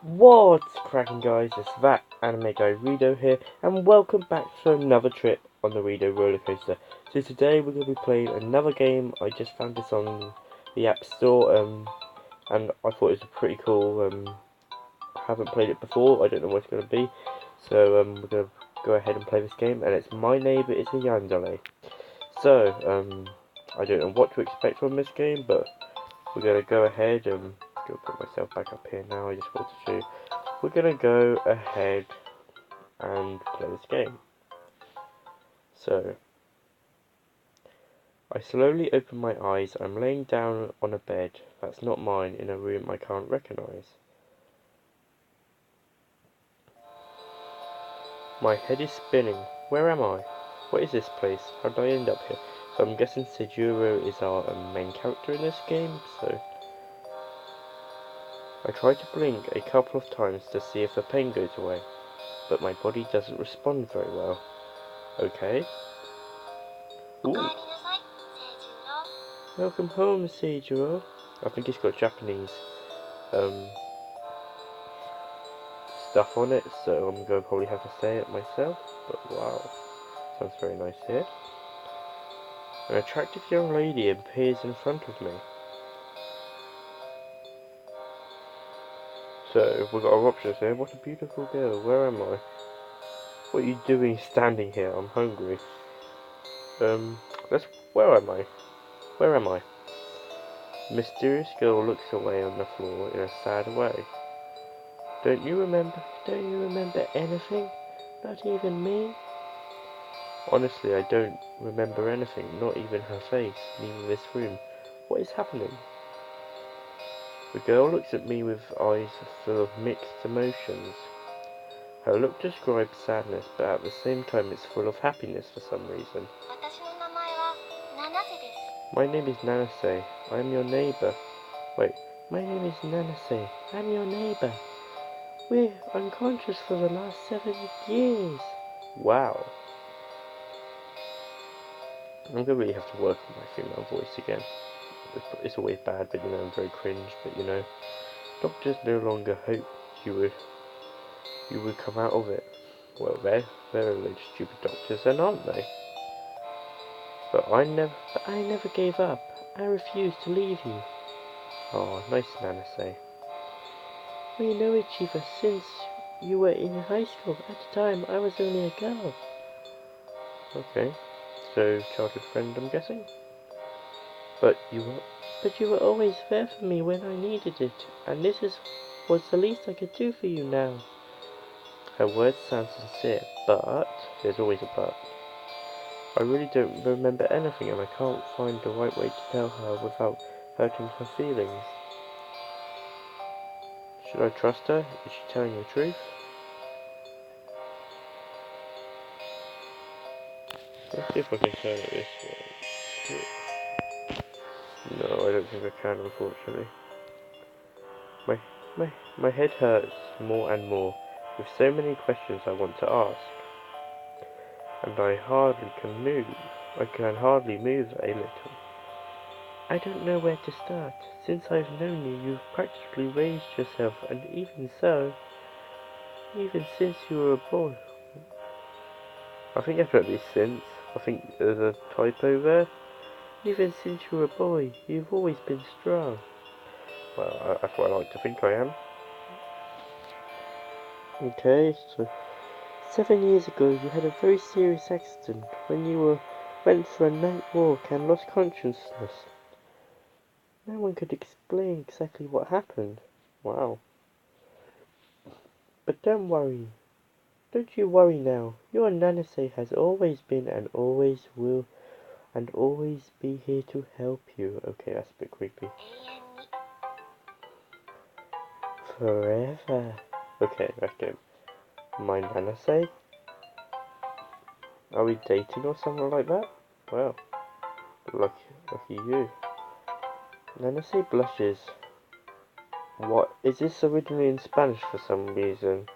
What's cracking, guys? It's that anime guy Rido here, and welcome back to another trip on the Rido roller coaster. So today we're going to be playing another game. I just found this on the App Store, and I thought it was pretty cool. I haven't played it before. I don't know what it's going to be, so we're going to go ahead and play this game. And it's My Neighbor is a Yandere. So I don't know what to expect from this game, but we're going to go ahead and go put myself back up here now. I just wanted to show you. We're gonna go ahead and play this game. So, I slowly open my eyes. I'm laying down on a bed that's not mine in a room I can't recognise. My head is spinning. Where am I? What is this place? How did I end up here? So I'm guessing Seijuro is our main character in this game, so I try to blink a couple of times to see if the pain goes away, but my body doesn't respond very well. Okay. Ooh. Welcome home, Seijuro. I think it's got Japanese stuff on it, so I'm going to probably have to say it myself. But wow, sounds very nice here. An attractive young lady appears in front of me. So we've got our options here. What a beautiful girl. Where am I? What are you doing standing here? I'm hungry. Let's. Where am I? Where am I? The mysterious girl looks away on the floor in a sad way. Don't you remember anything? Not even me? Honestly, I don't remember anything, not even her face, neither this room. What is happening? The girl looks at me with eyes full of mixed emotions. Her look describes sadness, but at the same time it's full of happiness for some reason. My name is Nanase. I am your neighbor. Wait, my name is Nanase. I'm your neighbor. We're unconscious for the last 7 years. Wow. I'm gonna really have to work on my female voice again. It's always bad, but I'm very cringe. But doctors no longer hoped you would come out of it. Well, they're a load of stupid doctors, then, aren't they? But I never gave up. I refused to leave you. Oh, nice Nanase. We know each other since you were in high school. At the time, I was only a girl. Okay, so childhood friend, I'm guessing. But you were always there for me when I needed it, and was the least I could do for you now. Her words sound sincere, but there's always a but. I really don't remember anything, and I can't find the right way to tell her without hurting her feelings. Should I trust her? Is she telling the truth? Let's see if I can turn it this way. No, I don't think I can, unfortunately. My head hurts more and more, with so many questions I want to ask. And I can hardly move a little. I don't know where to start. Since I've known you, you've practically raised yourself, and even since you were a boy. I think that's what it is since. I think there's a typo there. Even since you were a boy, you've always been strong. Well, that's what I like to think I am. Okay, so 7 years ago you had a very serious accident when you went for a night walk and lost consciousness. No one could explain exactly what happened. Wow. But don't worry. Don't you worry now. Your Nanase has always been and always will and always be here to help you. Okay, that's a bit creepy. Forever. Okay, let's go. My Nanase? Are we dating or something like that? Well, lucky you. Nanase blushes. What? Is this originally in Spanish for some reason?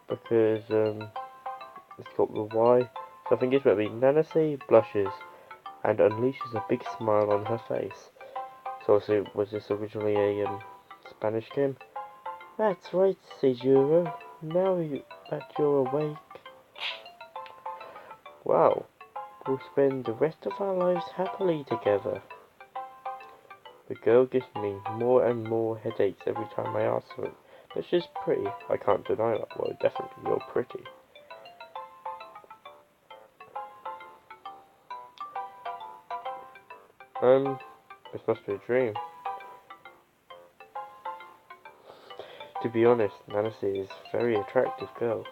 Because, it's got the Y. So I think it's going to be Nanase blushes and unleashes a big smile on her face. So was this originally a Spanish game? That's right, Seijuro. That you're awake. Wow, we'll spend the rest of our lives happily together. The girl gives me more and more headaches every time I ask her, but she's pretty. I can't deny that. Well, definitely, you're pretty. This must be a dream. To be honest, Nancy is a very attractive girl,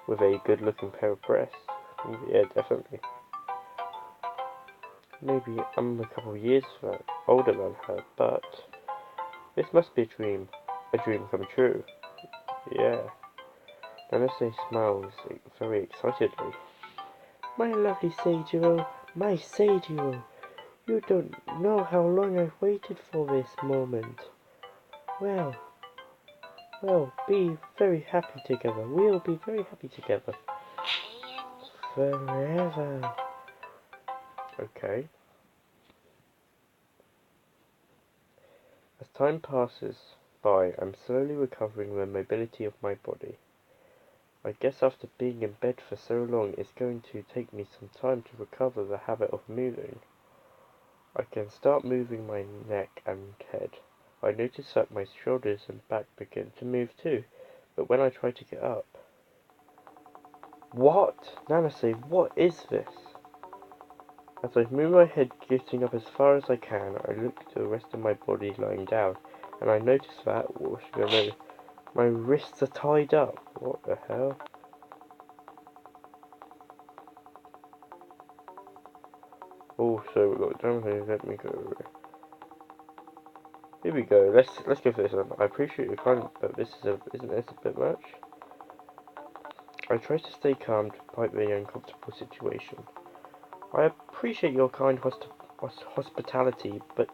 with a good-looking pair of breasts. Yeah, definitely. Maybe I'm a couple of years older than her, but this must be a dream come true. Yeah. Nancy smiles very excitedly. My lovely Seijiro, my Seijiro, you don't know how long I've waited for this moment. Well, be very happy together. We'll be very happy together. Forever. Okay. As time passes by, I'm slowly recovering the mobility of my body. I guess after being in bed for so long, it's going to take me some time to recover the habit of moving. I can start moving my neck and head. I notice that my shoulders and back begin to move too, but when I try to get up... What? Nancy, what is this? As I move my head getting up as far as I can, I look to the rest of my body lying down, and I notice that, what should I know, my wrists are tied up. What the hell? Oh, so we've got down here, let me go. Here we go, let's go for this one. I appreciate your kindness, but isn't this a bit much? I try to stay calm despite the uncomfortable situation. I appreciate your kind hospitality, but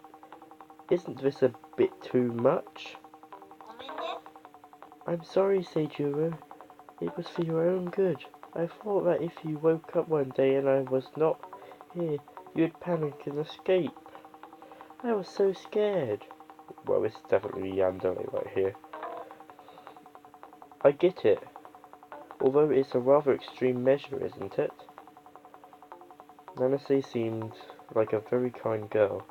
isn't this a bit too much? I'm sorry, Seijuro. It was for your own good. I thought that if you woke up one day and I was not here, you'd panic and escape. I was so scared. Well, it's definitely Yandere right here. I get it. Although it's a rather extreme measure, isn't it? Nancy seemed like a very kind girl.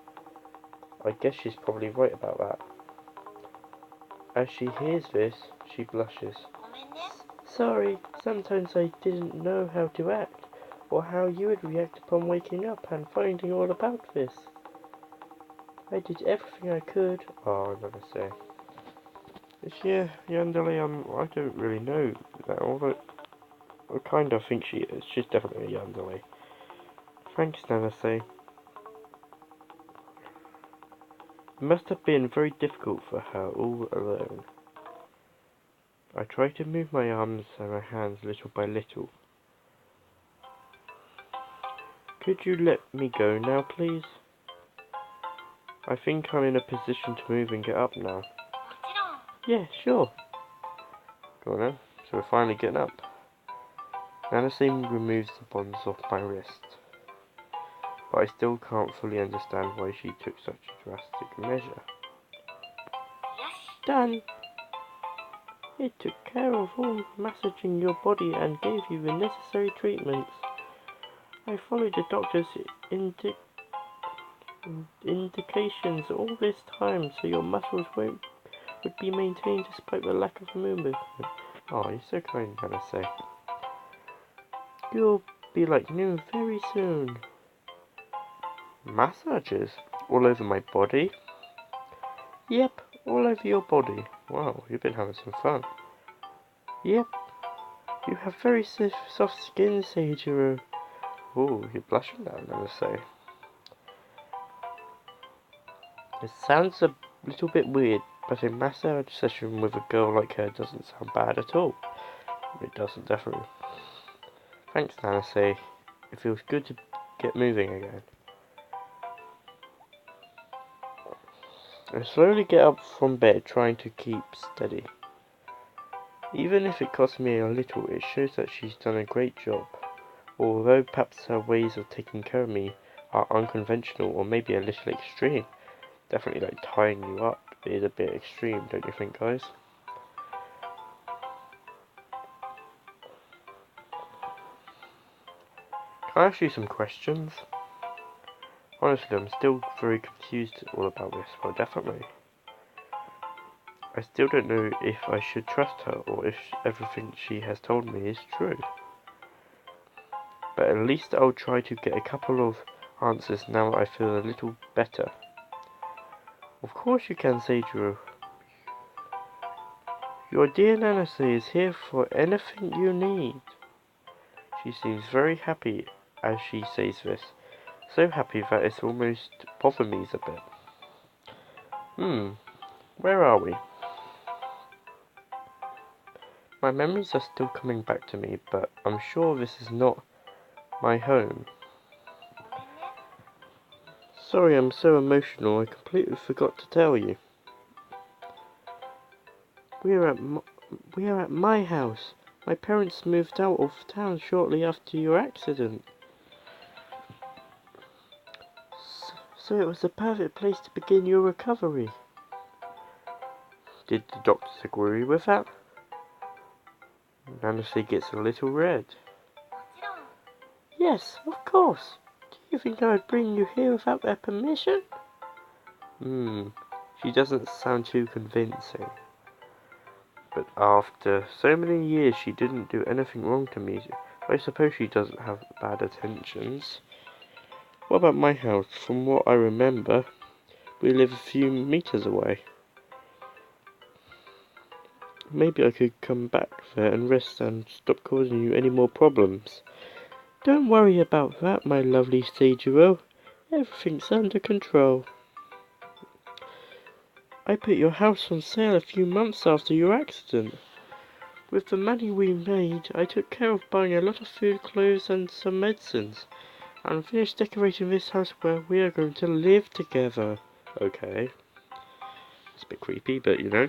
I guess she's probably right about that. As she hears this, she blushes. Sorry, sometimes I didn't know how to act, or how you would react upon waking up and finding all about this. I did everything I could. Oh, I'm gonna say. Yeah, Yandere, I don't really know that, although I kind of think she is. She's definitely a Yandere. Thanks, Nanase. It must have been very difficult for her all alone. I try to move my arms and my hands little by little. Could you let me go now, please? I think I'm in a position to move and get up now. Yeah, sure. Go on then. So we're finally getting up. Nanasine removes the bonds off my wrist, but I still can't fully understand why she took such a drastic measure. Done! It took care of all massaging your body and gave you the necessary treatments. I followed the doctor's indications all this time so your muscles would be maintained despite the lack of movement. Oh, you're so kind, Nanase. You'll be like new very soon. Massages? All over my body? Yep, all over your body. Wow, you've been having some fun. Yep, you have very soft skin, Seijiro. Ooh, you're blushing now, Nanase. It sounds a little bit weird, but a massage session with a girl like her doesn't sound bad at all. It doesn't, definitely. Thanks, Nanase. It feels good to get moving again. I slowly get up from bed, trying to keep steady. Even if it costs me a little, it shows that she's done a great job. Although perhaps her ways of taking care of me are unconventional or maybe a little extreme. Definitely like tying you up is a bit extreme, don't you think, guys? I ask you some questions. Honestly, I'm still very confused all about this. Well, definitely. I still don't know if I should trust her or if everything she has told me is true. But at least I'll try to get a couple of answers now I feel a little better. Of course you can, Seijiro. Your dear Nanase is here for anything you need. She seems very happy as she says this. So happy that it's almost bothering me a bit. Where are we? My memories are still coming back to me, but I'm sure this is not my home. Sorry, I'm so emotional, I completely forgot to tell you. We are at my house. My parents moved out of town shortly after your accident. So it was the perfect place to begin your recovery. Did the doctors agree with that? Nancy gets a little red. Yes, of course. Do you think I would bring you here without their permission? She doesn't sound too convincing. But after so many years she didn't do anything wrong to me. I suppose she doesn't have bad intentions. What about my house? From what I remember, we live a few meters away. Maybe I could come back there and rest and stop causing you any more problems. Don't worry about that, my lovely Seijiro. Everything's under control. I put your house on sale a few months after your accident. With the money we made, I took care of buying a lot of food, clothes and some medicines. And finished decorating this house where we are going to live together. Okay. It's a bit creepy, but you know.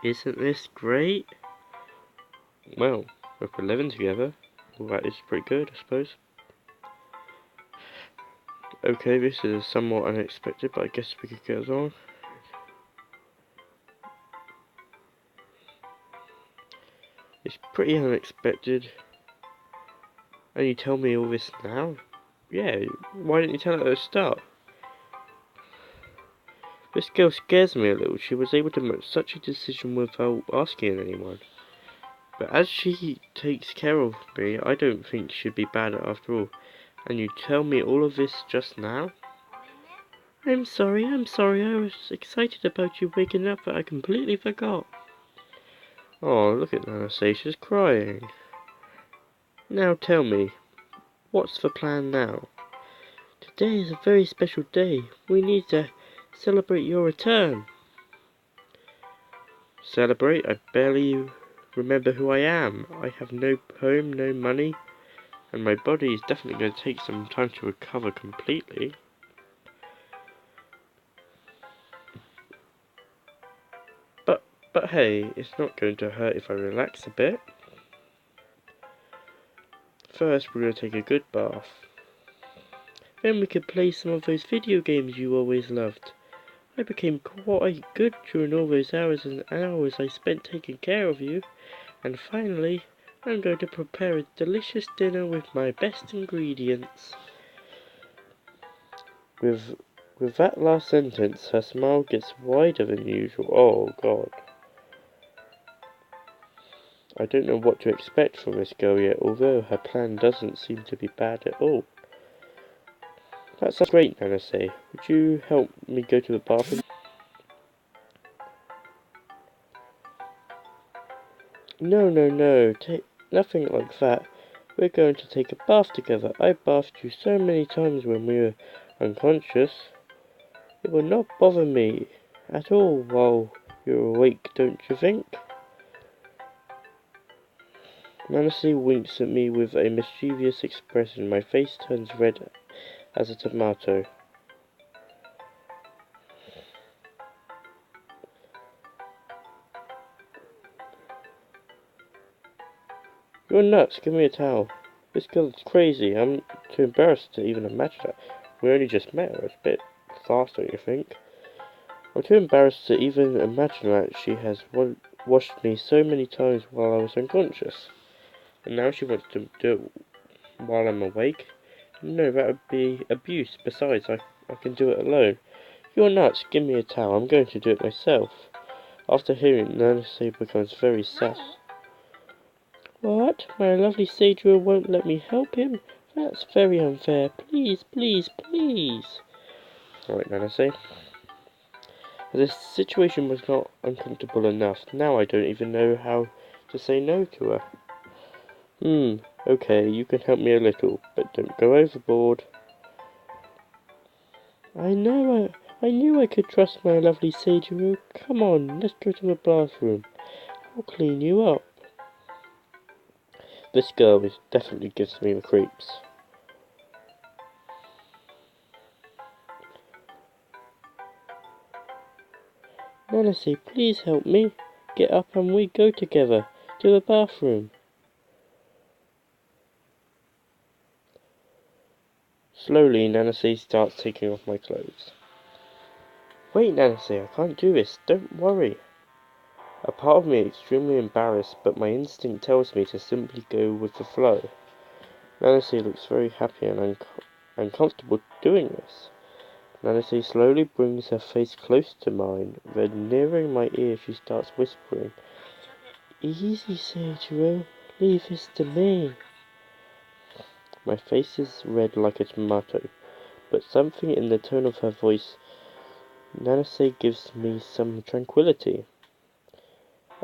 Isn't this great? Well, if we're living together, well, that is pretty good, I suppose. Okay, this is somewhat unexpected, but I guess we could get on. It's pretty unexpected. And you tell me all this now? Yeah, why didn't you tell it at the start? This girl scares me a little. She was able to make such a decision without asking anyone. But as she takes care of me, I don't think she'd be bad after all. And you tell me all of this just now? I'm sorry. I was excited about you waking up, but I completely forgot. Oh, look at Anastasia, she's crying. Now tell me, what's the plan now? Today is a very special day. We need to celebrate your return. Celebrate? I barely remember who I am. I have no home, no money, and my body is definitely going to take some time to recover completely. But hey, it's not going to hurt if I relax a bit. First, we're going to take a good bath. Then we could play some of those video games you always loved. I became quite good during all those hours and hours I spent taking care of you. And finally, I'm going to prepare a delicious dinner with my best ingredients. With that last sentence, her smile gets wider than usual. Oh God. I don't know what to expect from this girl yet, although her plan doesn't seem to be bad at all. That sounds great, Nanase. Would you help me go to the bathroom? No, nothing like that. We're going to take a bath together. I bathed you so many times when we were unconscious. It will not bother me at all while you're awake, don't you think? Nancy winks at me with a mischievous expression. My face turns red as a tomato. You're nuts, give me a towel. This girl is crazy. I'm too embarrassed to even imagine that. We only just met her. It's a bit fast, don't you think? I'm too embarrassed to even imagine that she has washed me so many times while I was unconscious. And now she wants to do it while I'm awake? No, that would be abuse. Besides, I can do it alone. You're nuts. Give me a towel. I'm going to do it myself. After hearing, Nanase becomes very sad. What? My lovely Seijiro won't let me help him? That's very unfair. Please, please, please. Alright, Nanase. This situation was not uncomfortable enough. Now I don't even know how to say no to her. Okay, you can help me a little, but don't go overboard. I knew I could trust my lovely Seijiro. Come on, let's go to the bathroom. I'll clean you up. This girl definitely gives me the creeps. Nanase, please help me. Get up and we go together to the bathroom. Slowly, Nanase starts taking off my clothes. Wait, Nanase, I can't do this. Don't worry. A part of me is extremely embarrassed, but my instinct tells me to simply go with the flow. Nanase looks very happy and uncomfortable doing this. Nanase slowly brings her face close to mine, then nearing my ear she starts whispering, Easy, Seijiro, leave this to me. My face is red like a tomato, but something in the tone of her voice, Nanase, gives me some tranquility.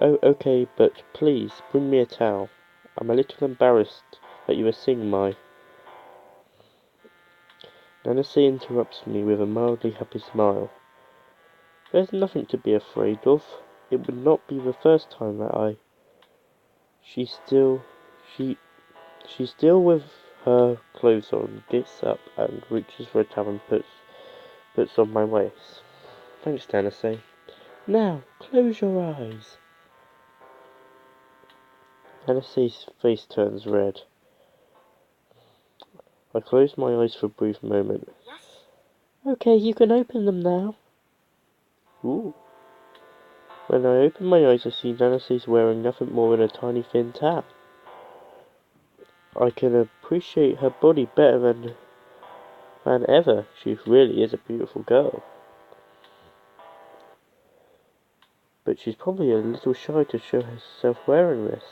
Oh, okay, but please, bring me a towel. I'm a little embarrassed that you are seeing my... Nanase interrupts me with a mildly happy smile. There's nothing to be afraid of. It would not be the first time that She's still with her clothes on, gets up and reaches for a towel and puts on my waist. Thanks, Nanase. Now, close your eyes. Nanase's face turns red. I close my eyes for a brief moment. Okay, you can open them now. Ooh. When I open my eyes, I see Nanase's wearing nothing more than a tiny thin towel. I can appreciate her body better than ever. She really is a beautiful girl. But she's probably a little shy to show herself wearing this.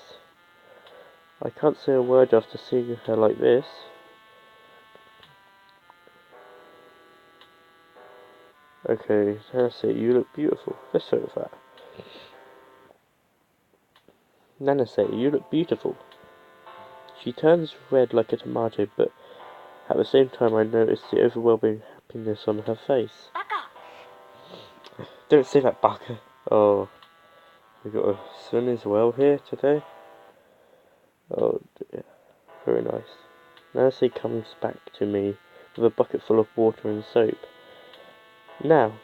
I can't say a word after seeing her like this. Okay, Nanase, you look beautiful. Let's show that. Nanase, you look beautiful. She turns red like a tomato, but at the same time I notice the overwhelming happiness on her face. Don't say that, Baka. Oh, we got a sun as well here today. Oh dear, very nice. Nanase comes back to me with a bucket full of water and soap. Now,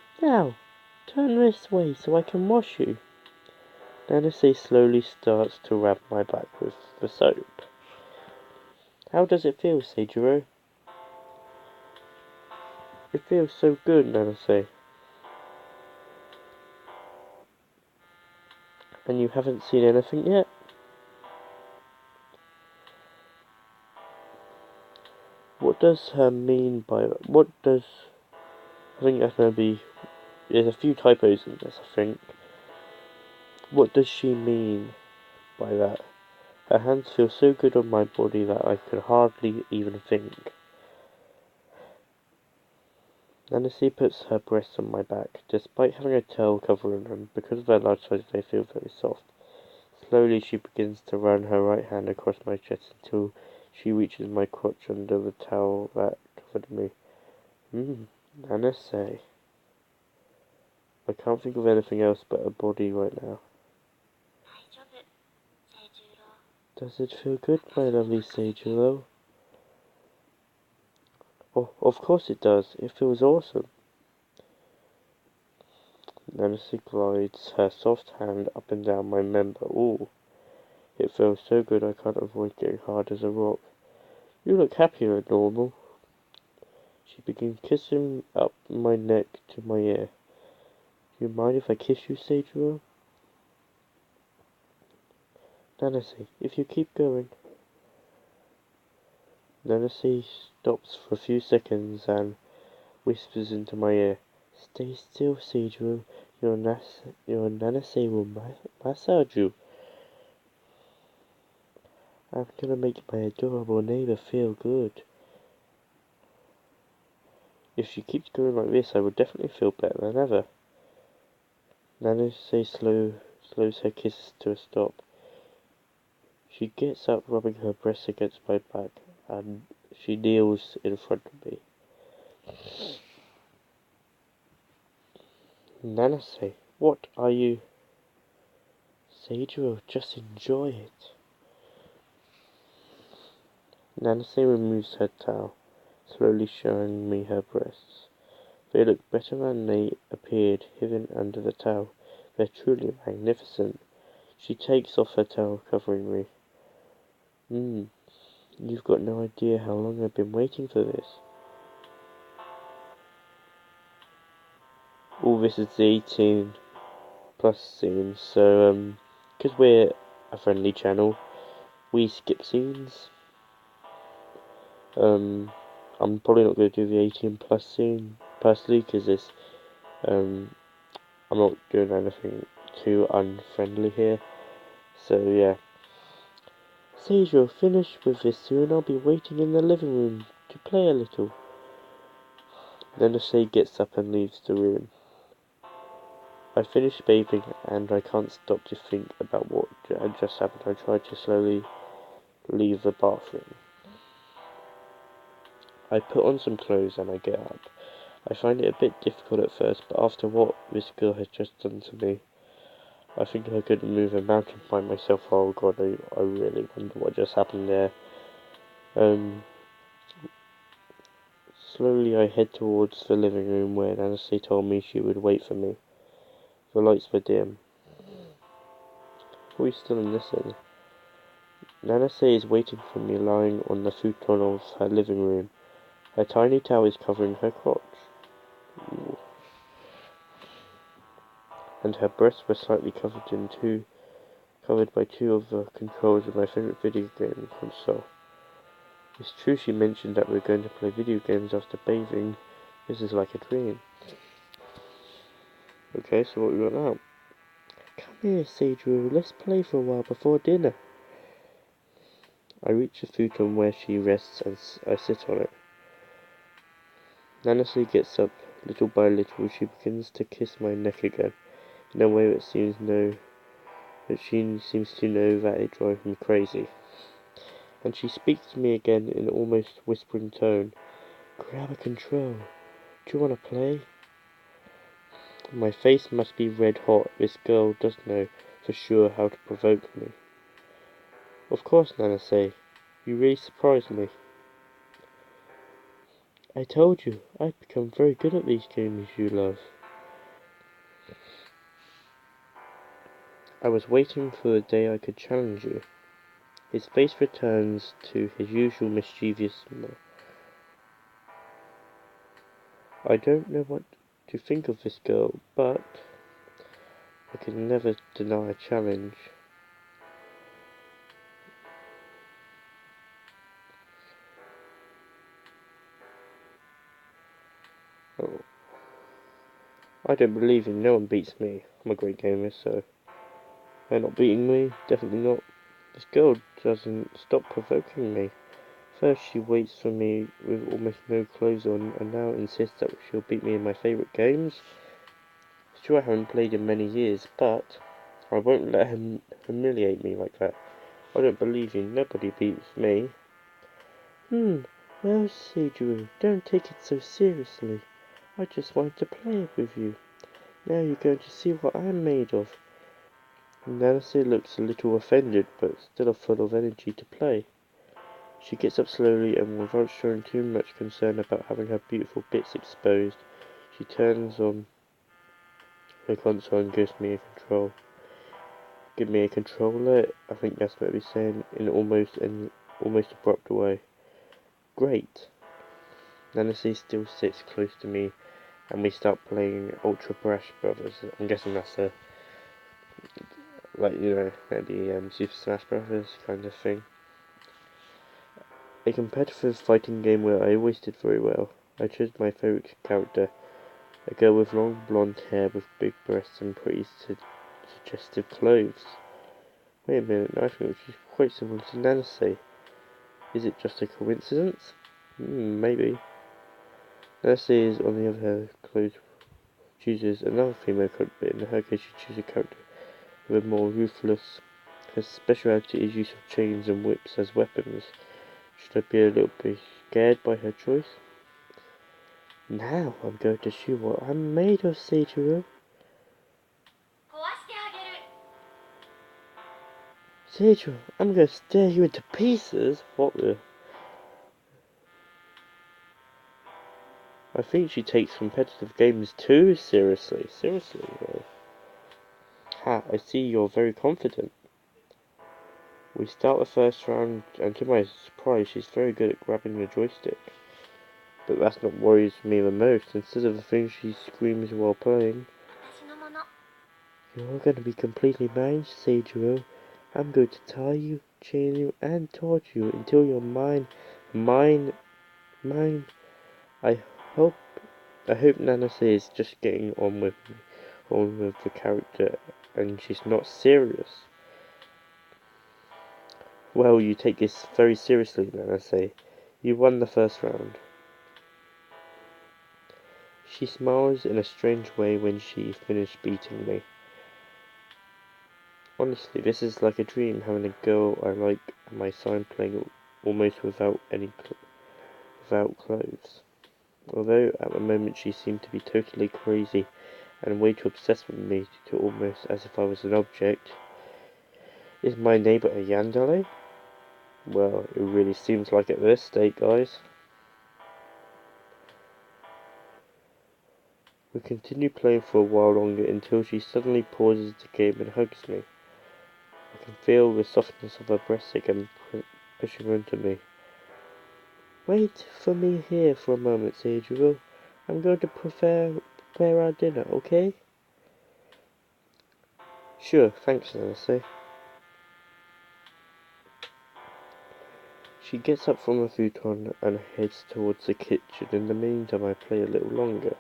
turn this way so I can wash you. Nanase slowly starts to rub my back with the soap. How does it feel, Seijiro? It feels so good, Nanase. And you haven't seen anything yet? What does her mean by... What does... I think that's going to be... There's a few typos in this, I think. What does she mean by that? Her hands feel so good on my body that I could hardly even think. Nanase puts her breasts on my back. Despite having a towel covering them, because of their large size they feel very soft. Slowly she begins to run her right hand across my chest until she reaches my crotch under the towel that covered me. Nanase. I can't think of anything else but a body right now. Does it feel good, my lovely Seijiro? Oh, of course it does. It feels awesome. Nanase glides her soft hand up and down my member. Ooh, it feels so good I can't avoid getting hard as a rock. You look happier than normal. She begins kissing up my neck to my ear. Do you mind if I kiss you, Seijiro? Nanase, if you keep going. Nancy stops for a few seconds and whispers into my ear, "Stay still, Cedro. Your Nancy will massage you. I'm gonna make my adorable neighbor feel good. If she keeps going like this, I will definitely feel better than ever." Nancy slows her kisses to a stop. She gets up, rubbing her breasts against my back, and she kneels in front of me. "Nancy, what are you?" "Cedro, just enjoy it." Nancy removes her towel, slowly showing me her breasts. They look better than they appeared hidden under the towel. They're truly magnificent. She takes off her towel, covering me. You've got no idea how long I've been waiting for this." All this is the 18 plus scene, so, because we're a friendly channel, we skip scenes. I'm probably not going to do the 18 plus scene, personally, because I'm not doing anything too unfriendly here. So, yeah. "Sage, you'll finish with this soon. I'll be waiting in the living room to play a little." Then the shade gets up and leaves the room. I finish bathing and I can't stop to think about what had just happened. I try to slowly leave the bathroom. I put on some clothes and I get up. I find it a bit difficult at first, but after what this girl has just done to me, I think I could move a mountain by myself. Oh god, I really wonder what just happened there. Slowly I head towards the living room where Nancy told me she would wait for me. The lights were dim. We still listen. Nancy is waiting for me lying on the futon of her living room. Her tiny towel is covering her crotch. Ooh. And her breasts were slightly covered by two of the controls of my favourite video game console. It's true she mentioned that we're going to play video games after bathing. This is like a dream. Okay, so what we got now? "Come here, Cedro, let's play for a while before dinner." I reach the futon where she rests and I sit on it. Nancy gets up. Little by little, she begins to kiss my neck again, in a way that she seems to know that it drives me crazy. And she speaks to me again in an almost whispering tone. "Grab a control. Do you want to play?" My face must be red hot. This girl does know for sure how to provoke me. "Of course, Nancy. You really surprised me." "I told you, I've become very good at these games you love." "I was waiting for the day I could challenge you." His face returns to his usual mischievous smile. I don't know what to think of this girl, but I can never deny a challenge. Oh, I don't believe in no one beats me. I'm a great gamer, so they're not beating me. Definitely not. This girl doesn't stop provoking me. First she waits for me with almost no clothes on, and now insists that she'll beat me in my favourite games. Sure, I haven't played in many years, but I won't let her humiliate me like that. I don't believe you. Nobody beats me. Well, Cedro, don't take it so seriously. I just wanted to play with you. Now you're going to see what I'm made of." Nancy looks a little offended, but still full of energy to play. She gets up slowly, and without showing too much concern about having her beautiful bits exposed, she turns on her console and gives me a control. "Give me a controller," I think that's what we're saying, in an almost abrupt way. "Great." Nancy still sits close to me, and we start playing Ultra Brash Brothers. I'm guessing that's maybe Super Smash Brothers kind of thing. a competitive fighting game where I always did very well. I chose my favourite character, a girl with long blonde hair with big breasts and pretty suggestive clothes. Wait a minute, I think she's quite similar to Nancy. Is it just a coincidence? Maybe. Nancy is, on the other hand, chooses another female character, but in her case she chooses a character with a more ruthless. Her speciality is use of chains and whips as weapons. Should I be a little bit scared by her choice? Now I'm going to show what I'm made of, Seijiro. Seijiro, I'm going to tear you into pieces. What the? I think she takes competitive games too seriously. Seriously, though. Ha, I see you're very confident. We start the first round, and to my surprise, she's very good at grabbing the joystick. But that's not what worries me the most. Instead of the things she screams while playing. You're going to be completely mine, Seijiro. I'm going to tie you, chain you, and torture you until you're mine. Mine. I hope Nanase is just getting on with the character and she's not serious. Well, you take this very seriously, Nanase. You won the first round. She smiles in a strange way when she finished beating me. Honestly, this is like a dream, having a girl I like at my side playing almost without clothes. Although at the moment she seemed to be totally crazy and way too obsessed with me to almost as if I was an object. Is my neighbour a Yandere? Well, it really seems like at this state, guys. We continue playing for a while longer until she suddenly pauses the game and hugs me. I can feel the softness of her breasts again pushing onto me. Wait for me here for a moment, Seijiro. I'm going to prepare our dinner, okay? Sure, thanks, Nanase. She gets up from the futon and heads towards the kitchen. In the meantime, I play a little longer.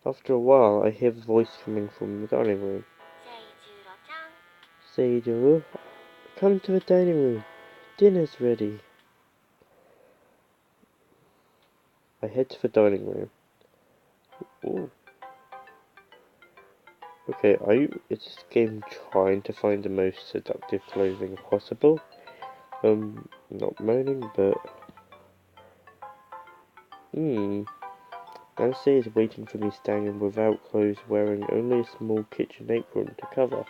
After a while, I hear a voice coming from the dining room. Seijiro, come to the dining room. Dinner's ready. I head to the dining room. Ooh. Okay, is this game trying to find the most seductive clothing possible? Not moaning, but... Nancy is waiting for me standing without clothes, wearing only a small kitchen apron to cover.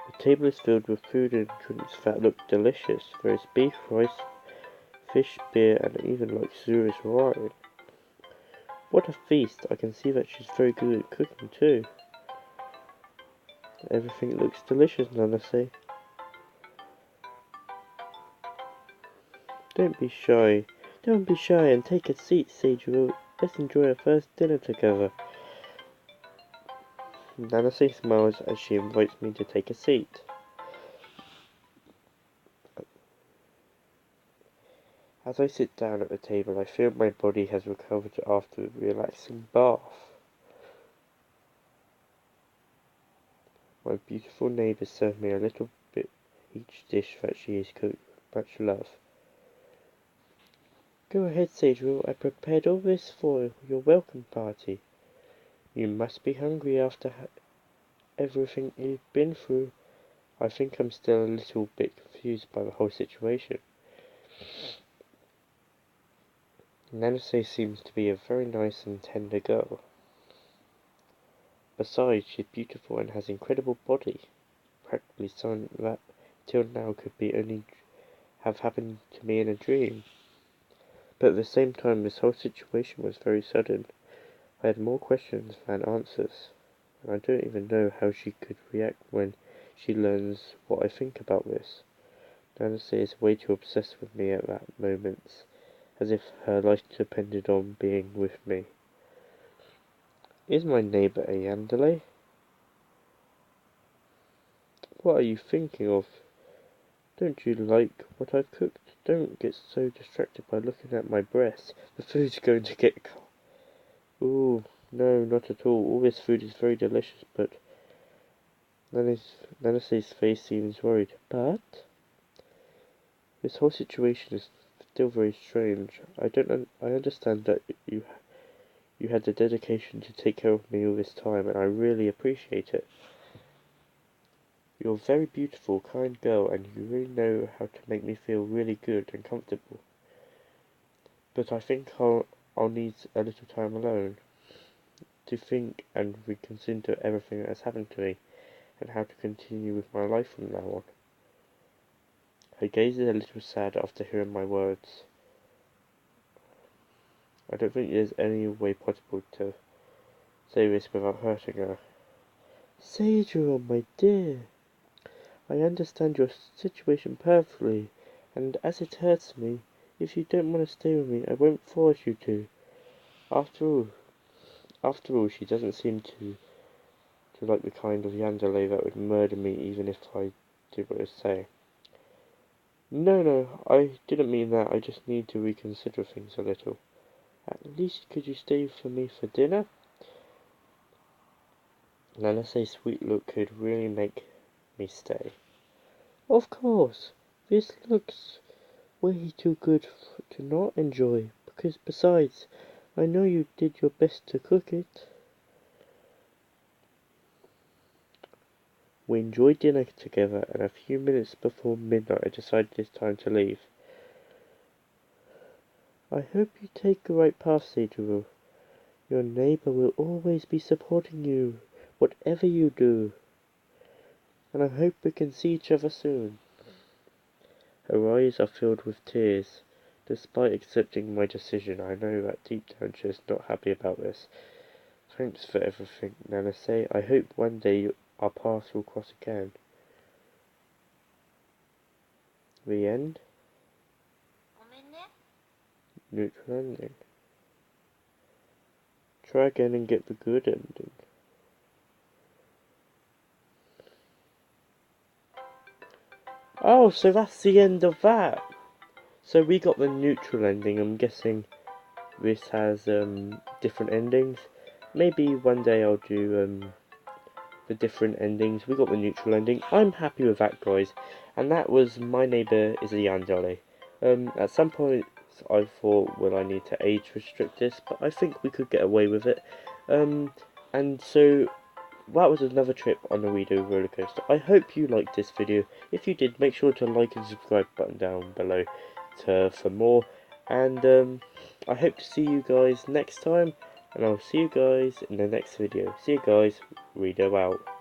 The table is filled with food and drinks that look delicious. There is beef, rice, fish, beer, and even luxurious wine. What a feast! I can see that she's very good at cooking too. Everything looks delicious, Nancy. Don't be shy. Don't be shy and take a seat, Seijiro. Let's enjoy our first dinner together. Nancy smiles as she invites me to take a seat. As I sit down at the table, I feel my body has recovered after a relaxing bath. My beautiful neighbour served me a little bit each dish that she has cooked with much love. Go ahead, Seijiro, I prepared all this for your welcome party. You must be hungry after everything you've been through. I think I'm still a little bit confused by the whole situation. Nanase seems to be a very nice and tender girl. Besides, she's beautiful and has incredible body. Practically something that till now could be only have happened to me in a dream. But at the same time, this whole situation was very sudden. I had more questions than answers, and I don't even know how she could react when she learns what I think about this. Nancy is way too obsessed with me at that moment, as if her life depended on being with me. Is my neighbour a Yandere? What are you thinking of? Don't you like what I've cooked? Don't get so distracted by looking at my breasts. The food's going to get cold. Ooh, no, not at all. All this food is very delicious, but Nanase's face seems worried. But this whole situation is still very strange. I understand that you had the dedication to take care of me all this time, and I really appreciate it. You're a very beautiful, kind girl, and you really know how to make me feel really good and comfortable. But I think I'll need a little time alone to think and reconsider everything that has happened to me, and how to continue with my life from now on. Her gaze is a little sad after hearing my words. I don't think there's any way possible to say this without hurting her. Sadro, my dear, I understand your situation perfectly, and as it hurts me, if you don't want to stay with me, I won't force you to. After all, she doesn't seem to like the kind of Yandere that would murder me even if I did what I say. No, I didn't mean that. I just need to reconsider things a little. At least could you stay for me for dinner? Nanase's sweet look could really make me stay. Of course. This looks way too good to not enjoy, because besides, I know you did your best to cook it. We enjoyed dinner together, and a few minutes before midnight I decided it's time to leave. I hope you take the right path, Sadhuru. Your neighbour will always be supporting you, whatever you do. And I hope we can see each other soon. Her eyes are filled with tears. Despite accepting my decision, I know that deep down she is not happy about this. Thanks for everything, Nanase. I hope one day our paths will cross again. The end? Neutral ending. Try again and get the good ending. Oh, so that's the end of that. So we got the neutral ending. I'm guessing this has different endings. Maybe one day I'll do the different endings. We got the neutral ending. I'm happy with that, guys. And that was My Neighbour is a Yandere. At some point I thought, will I need to age restrict this? But I think we could get away with it. And so that was another trip on the Weedo roller coaster. I hope you liked this video. If you did, make sure to like and subscribe button down below for more. And I hope to see you guys next time. And I'll see you guys in the next video. See you guys. Weedo out.